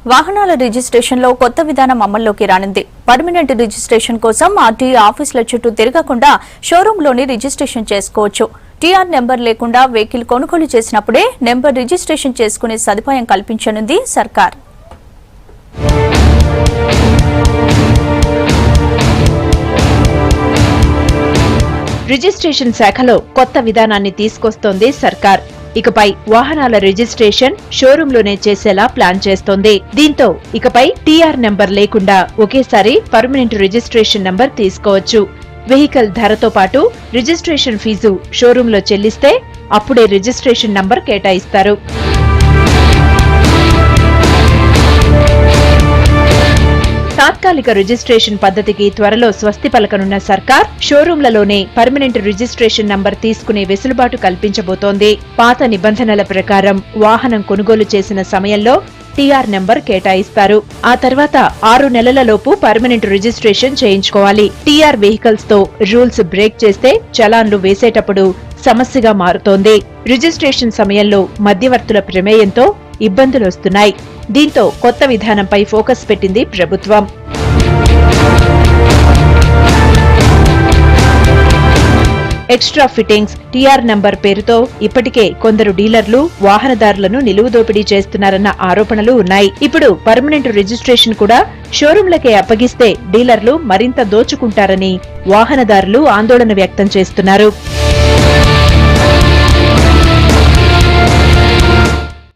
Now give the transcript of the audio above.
వాహనాల రిజిస్ట్రేషన్లో కొత్త విధానం అమల్లోకి రానుంది. పర్మనెంట్ రిజిస్ట్రేషన్ కోసం ఆర్టీఏ ఆఫీసుల చుట్టూ తిరగకుండా షోరూంలోని రిజిస్ట్రేషన్ చేసుకోవచ్చు. టీఆర్ నెంబర్ లేకుండా వెహికల్ కొనుగోలు చేసినప్పుడే నెంబర్ రిజిస్ట్రేషన్ చేసుకునే సదుపాయం కల్పించనుంది సర్కార్. రిజిస్ట్రేషన్ శాఖలో కొత్త విధానాన్ని తీసుకొస్తోంది సర్కార్. ఇకపై వాహనాల రిజిస్ట్రేషన్ షోరూంలోనే చేసేలా ప్లాన్ చేస్తోంది. దీంతో ఇకపై టీఆర్ నెంబర్ లేకుండా ఒకేసారి పర్మనెంట్ రిజిస్ట్రేషన్ నంబర్ తీసుకోవచ్చు. వెహికల్ ధరతో పాటు రిజిస్ట్రేషన్ ఫీజు షోరూంలో చెల్లిస్తే అప్పుడే రిజిస్ట్రేషన్ నంబర్ కేటాయిస్తారు. తాత్కాలిక రిజిస్ట్రేషన్ పద్ధతికి త్వరలో స్వస్తి పలకనున్న సర్కార్ షోరూంలలోనే పర్మనెంట్ రిజిస్ట్రేషన్ నంబర్ తీసుకునే వెసులుబాటు కల్పించబోతోంది. పాత నిబంధనల ప్రకారం వాహనం కొనుగోలు చేసిన సమయంలో టీఆర్ నెంబర్ కేటాయిస్తారు. ఆ తర్వాత 6 నెలలలోపు పర్మనెంట్ రిజిస్ట్రేషన్ చేయించుకోవాలి. టీఆర్ వెహికల్స్ తో రూల్స్ బ్రేక్ చేస్తే చలాన్లు వేసేటప్పుడు సమస్యగా మారుతోంది. రిజిస్ట్రేషన్ సమయంలో మధ్యవర్తుల ప్రమేయంతో ఇబ్బందులొస్తున్నాయి. దీంతో కొత్త విధానంపై ఫోకస్ పెట్టింది ప్రభుత్వం. ఎక్స్ట్రా ఫిట్టింగ్స్, టీఆర్ నంబర్ పేరుతో ఇప్పటికే కొందరు డీలర్లు వాహనదారులను నిలువు దోపిడీ చేస్తున్నారన్న ఆరోపణలు ఉన్నాయి. ఇప్పుడు పర్మనెంట్ రిజిస్ట్రేషన్ కూడా షోరూంలకే అప్పగిస్తే డీలర్లు మరింత దోచుకుంటారని వాహనదారులు ఆందోళన వ్యక్తం చేస్తున్నారు.